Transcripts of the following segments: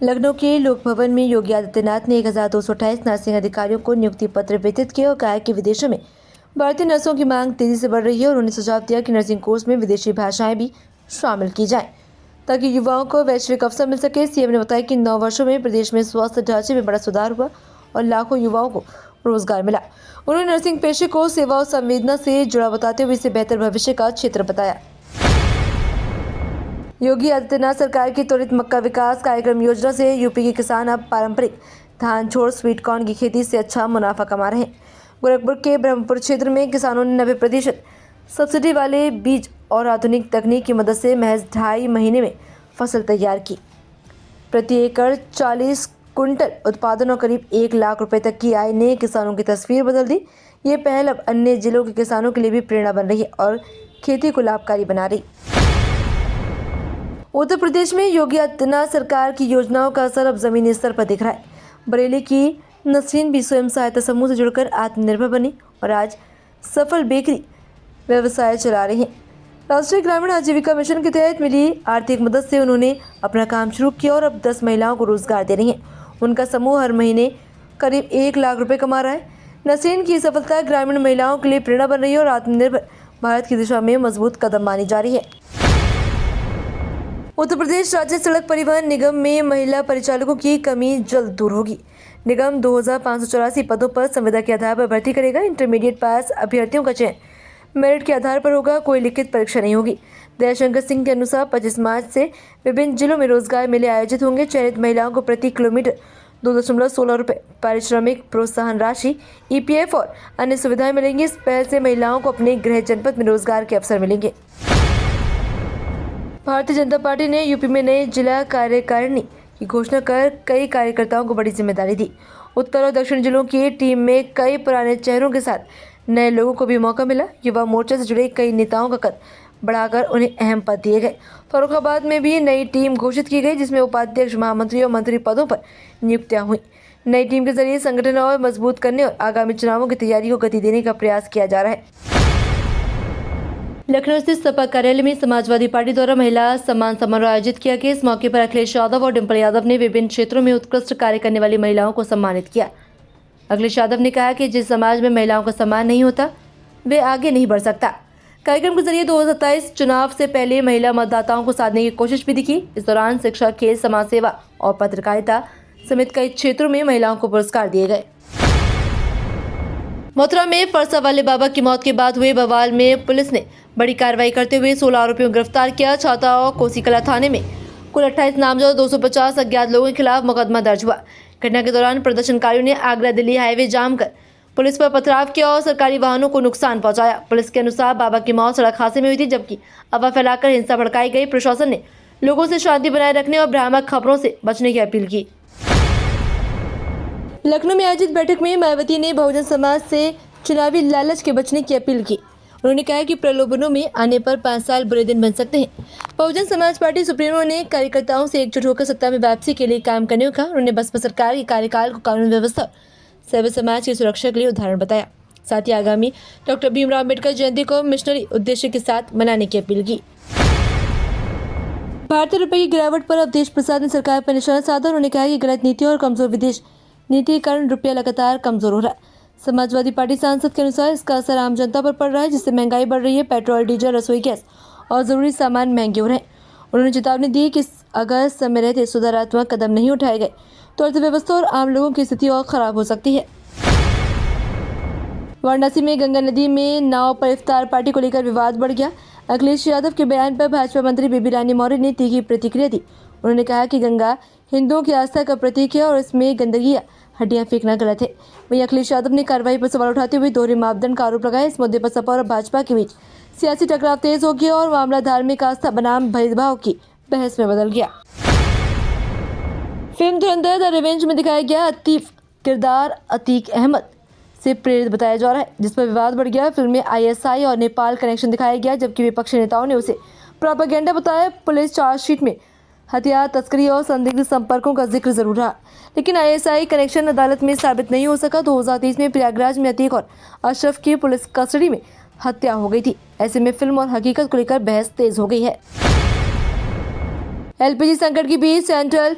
लखनऊ के लोक भवन में योगी आदित्यनाथ ने 1228 नर्सिंग अधिकारियों को नियुक्ति पत्र वितरित किए और कहा कि विदेशों में भारतीय नर्सों की मांग तेजी से बढ़ रही है और उन्होंने सुझाव दिया कि नर्सिंग कोर्स में विदेशी भाषाएं भी शामिल की जाएं ताकि युवाओं को वैश्विक अवसर मिल सके। सीएम ने बताया कि 9 वर्षों में प्रदेश में स्वास्थ्य ढांचे में बड़ा सुधार हुआ और लाखों युवाओं को रोजगार मिला। उन्होंने नर्सिंग पेशे को सेवा और संवेदना से जुड़ा बताते हुए इसे बेहतर भविष्य का क्षेत्र बताया। योगी आदित्यनाथ सरकार की त्वरित मक्का विकास कार्यक्रम योजना से यूपी के किसान अब पारंपरिक धान छोड़ स्वीट कॉर्न की खेती से अच्छा मुनाफा कमा रहे हैं। गोरखपुर के ब्रह्मपुर क्षेत्र में किसानों ने 90% सब्सिडी वाले बीज और आधुनिक तकनीक की मदद से महज 2.5 महीने में फसल तैयार की। प्रति एकड़ 40 कुंटल उत्पादन और करीब 1 लाख रुपए तक की आय ने किसानों की तस्वीर बदल दी। ये पहल अब अन्य जिलों के किसानों के लिए भी प्रेरणा बन रही है और खेती को लाभकारी बना रही। उत्तर प्रदेश में योगी आदित्यनाथ सरकार की योजनाओं का असर अब जमीनी स्तर पर दिख रहा है। बरेली की नसरीन भी स्वयं सहायता समूह से जुड़कर आत्मनिर्भर बनी और आज सफल बेकरी व्यवसाय चला रही हैं। राष्ट्रीय ग्रामीण आजीविका मिशन के तहत मिली आर्थिक मदद से उन्होंने अपना काम शुरू किया और अब 10 महिलाओं को रोजगार दे रही हैं। उनका समूह हर महीने करीब 1 लाख रुपए कमा रहा है। नसरीन की सफलता ग्रामीण महिलाओं के लिए प्रेरणा बन रही है और आत्मनिर्भर भारत की दिशा में मजबूत कदम मानी जा रही है। उत्तर प्रदेश राज्य सड़क परिवहन निगम में महिला परिचालकों की कमी जल्द दूर होगी। निगम 2584 पदों पर संविदा के आधार पर भर्ती करेगा। इंटरमीडिएट पास अभ्यर्थियों का चयन मेरिट के आधार पर होगा। कोई लिखित परीक्षा नहीं होगी। दयाशंकर सिंह के अनुसार 25 मार्च से विभिन्न जिलों में रोजगार मेले आयोजित होंगे। चयनित महिलाओं को प्रति किलोमीटर 2.16 रुपये पारिश्रमिक, प्रोत्साहन राशि, ईपीएफ और अन्य सुविधाएं मिलेंगी। इस पहल से महिलाओं को अपने गृह जनपद में रोजगार के अवसर मिलेंगे। भारतीय जनता पार्टी ने यूपी में नए जिला कार्यकारिणी की घोषणा कर कई कार्यकर्ताओं को बड़ी जिम्मेदारी दी। उत्तर और दक्षिण जिलों की टीम में कई पुराने चेहरों के साथ नए लोगों को भी मौका मिला। युवा मोर्चा से जुड़े कई नेताओं का कद बढ़ाकर उन्हें अहम पद दिए गए। फर्रुखाबाद में भी नई टीम घोषित की गई जिसमें उपाध्यक्ष, महामंत्री और मंत्री पदों पर नियुक्तियां हुई। नई टीम के जरिए संगठन और मजबूत करने और आगामी चुनावों की तैयारी को गति देने का प्रयास किया जा रहा है। लखनऊ स्थित सपा कार्यालय में समाजवादी पार्टी द्वारा महिला सम्मान समारोह आयोजित किया गया। इस मौके पर अखिलेश यादव और डिम्पल यादव ने विभिन्न क्षेत्रों में उत्कृष्ट कार्य करने वाली महिलाओं को सम्मानित किया। अखिलेश यादव ने कहा कि जिस समाज में महिलाओं का सम्मान नहीं होता वे आगे नहीं बढ़ सकता। कार्यक्रम के जरिए 2027 चुनाव से पहले महिला मतदाताओं को साधने की कोशिश भी दिखी। इस दौरान शिक्षा, खेल, समाज सेवा और पत्रकारिता समेत कई क्षेत्रों में महिलाओं को पुरस्कार दिए गए। मथुरा में फरसा वाले बाबा की मौत के बाद हुए बवाल में पुलिस ने बड़ी कार्रवाई करते हुए 16 आरोपियों को गिरफ्तार किया। छाता और कोसीकला थाने में कुल 28 नामजद 250 अज्ञात लोगों के खिलाफ मुकदमा दर्ज हुआ। घटना के दौरान प्रदर्शनकारियों ने आगरा दिल्ली हाईवे जाम कर पुलिस पर पथराव किया और सरकारी वाहनों को नुकसान पहुंचाया। पुलिस के अनुसार बाबा की मौत सड़क हादसे में हुई थी, जबकि अफवाह फैलाकर हिंसा भड़काई गई। प्रशासन ने लोगों से शांति बनाए रखने और भ्रामक खबरों से बचने की अपील की। लखनऊ में आयोजित बैठक में मायावती ने बहुजन समाज से चुनावी लालच के बचने की अपील की। उन्होंने कहा कि प्रलोभनों में आने पर 5 साल बुरे दिन बन सकते हैं। बहुजन समाज पार्टी सुप्रीमो ने कार्यकर्ताओं से एकजुट होकर सत्ता में वापसी के लिए काम करने को कहा। उन्होंने बसपा सरकार के कार्यकाल को कानून व्यवस्था, सर्व समाज की सुरक्षा के लिए उदाहरण बताया। साथ ही आगामी डॉक्टर भीमराव अम्बेडकर जयंती को मिशनरी उद्देश्य के साथ मनाने की अपील की। भारतीय रुपये की गिरावट पर अवधेश प्रसाद ने सरकार पर निशाना साधा। उन्होंने कहा कि गलत नीतियों और कमजोर विदेश नीति के कारण रुपया लगातार कमजोर हो रहा है। समाजवादी पार्टी सांसद के अनुसार इसका असर आम जनता पर पड़ रहा है, जिससे महंगाई बढ़ रही है। पेट्रोल, डीजल, रसोई गैस और जरूरी सामान महंगे हो रहे हैं। उन्होंने चेतावनी दी कि अगर समय रहते सुधारात्मक कदम नहीं उठाए गए तो अर्थव्यवस्था और आम लोगों की स्थिति और खराब हो सकती है। वाराणसी में गंगा नदी में नाव पर इफ्तार पार्टी को लेकर विवाद बढ़ गया। अखिलेश यादव के बयान पर भाजपा मंत्री बेबी रानी मौर्य ने तीखी प्रतिक्रिया दी। उन्होंने कहा कि गंगा हिंदुओं की आस्था का प्रतीक है और इसमें गंदगी, हड्डियां फेंकना गलत है। वहीं अखिलेश यादव ने कार्रवाई पर सवाल उठाते हुए दोहरे मापदंड का आरोप लगाया। इस मुद्दे पर सपा और भाजपा के बीच सियासी टकराव तेज हो गया और मामला धार्मिक आस्था बनाम भेदभाव की बहस में बदल गया। फिल्म धुरंधर द रिवेंज में दिखाया गया अतीफ किरदार अतीक अहमद से प्रेरित बताया जा रहा है, जिस पर विवाद बढ़ गया। फिल्म में आईएसआई और नेपाल कनेक्शन दिखाया गया, जबकि विपक्षी नेताओं ने उसे प्रोपेगेंडा बताया। पुलिस चार्जशीट में हथियार तस्करी और संदिग्ध संपर्कों का जिक्र जरूर रहा, लेकिन आईएसआई कनेक्शन अदालत में साबित नहीं हो सका। 2023 में प्रयागराज में अतीक और अशरफ की पुलिस कस्टडी में हत्या हो गई थी। ऐसे में फिल्म और हकीकत को लेकर बहस तेज हो गई है। एलपीजी संकट के बीच सेंट्रल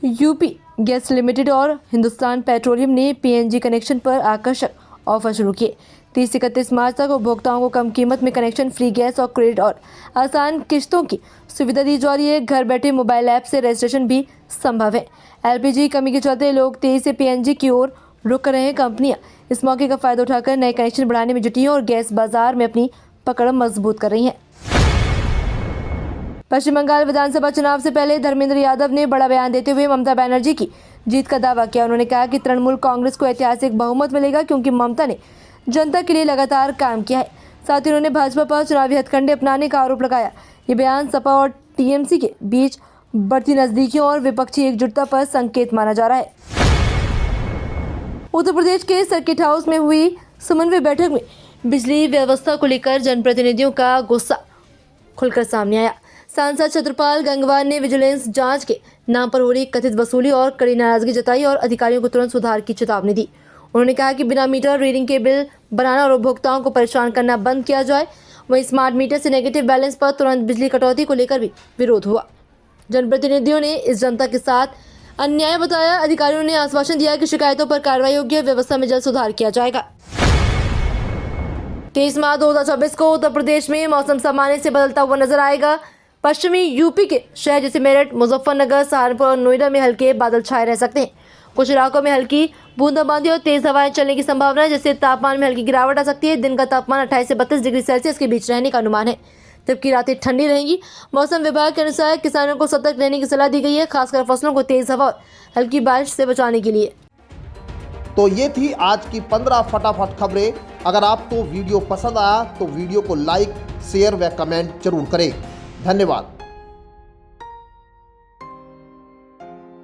यूपी गैस लिमिटेड और हिंदुस्तान पेट्रोलियम ने पीएनजी कनेक्शन पर आकर्षक ऑफर शुरू किए। 30 से 31 मार्च तक उपभोक्ताओं को कम कीमत में कनेक्शन, फ्री गैस और क्रेडिट और आसान किस्तों की सुविधा दी जा रही है। घर बैठे मोबाइल ऐप से रजिस्ट्रेशन भी संभव है। एलपीजी कमी के चलते लोग तेजी से पीएनजी की ओर रुक रहे हैं। कंपनियां इस मौके का फायदा उठाकर नए कनेक्शन बढ़ाने में जुटी हैं और गैस बाजार में अपनी पकड़ मजबूत कर रही हैं। पश्चिम बंगाल विधानसभा चुनाव से पहले धर्मेंद्र यादव ने बड़ा बयान देते हुए ममता बनर्जी की जीत का दावा किया। उन्होंने कहा कि तृणमूल कांग्रेस को ऐतिहासिक बहुमत मिलेगा क्योंकि ममता ने जनता के लिए लगातार काम किया है। साथ ही उन्होंने भाजपा पर चुनावी हथकंडे अपनाने का आरोप लगाया। ये बयान सपा और टीएमसी के बीच बढ़ती नजदीकियों और विपक्षी एकजुटता पर संकेत माना जा रहा है। उत्तर प्रदेश के सर्किट हाउस में हुई समन्वय बैठक में बिजली व्यवस्था को लेकर जनप्रतिनिधियों का गुस्सा खुलकर सामने आया। सांसद छत्रपाल गंगवार ने विजिलेंस जांच के नाम पर हो रही कथित वसूली और कड़ी नाराजगी जताई और अधिकारियों को तुरंत सुधार की चेतावनी दी। उन्होंने कहा कि बिना मीटर रीडिंग के बिल बनाना और उपभोक्ताओं को परेशान करना बंद किया जाए। वहीं स्मार्ट मीटर से नेगेटिव बैलेंस पर तुरंत बिजली कटौती को लेकर भी विरोध हुआ। जनप्रतिनिधियों ने इस जनता के साथ अन्याय बताया। अधिकारियों ने आश्वासन दिया कि शिकायतों पर कार्रवाई होगी और व्यवस्था में जल्द सुधार किया जाएगा। 23 मार्च 2024 को उत्तर प्रदेश में मौसम सामान्य से बदलता हुआ नजर आएगा। पश्चिमी यूपी के शहर जैसे मेरठ, मुजफ्फरनगर, सहारनपुर और नोएडा में हल्के बादल छाए रह सकते हैं। कुछ इलाकों में हल्की बूंदाबांदी और तेज हवाएं चलने की संभावना है, जिससे तापमान में हल्की गिरावट आ सकती है। दिन का तापमान 28 से 32 डिग्री सेल्सियस के बीच रहने का अनुमान है, जबकि रातें ठंडी रहेंगी। मौसम विभाग के अनुसार किसानों को सतर्क रहने की सलाह दी गई है, खासकर फसलों को तेज हवा और हल्की बारिश से बचाने के लिए। तो ये थी आज की 15 फटाफट खबरें। अगर आपको वीडियो पसंद आया तो वीडियो को लाइक, शेयर व कमेंट जरूर करें। धन्यवाद।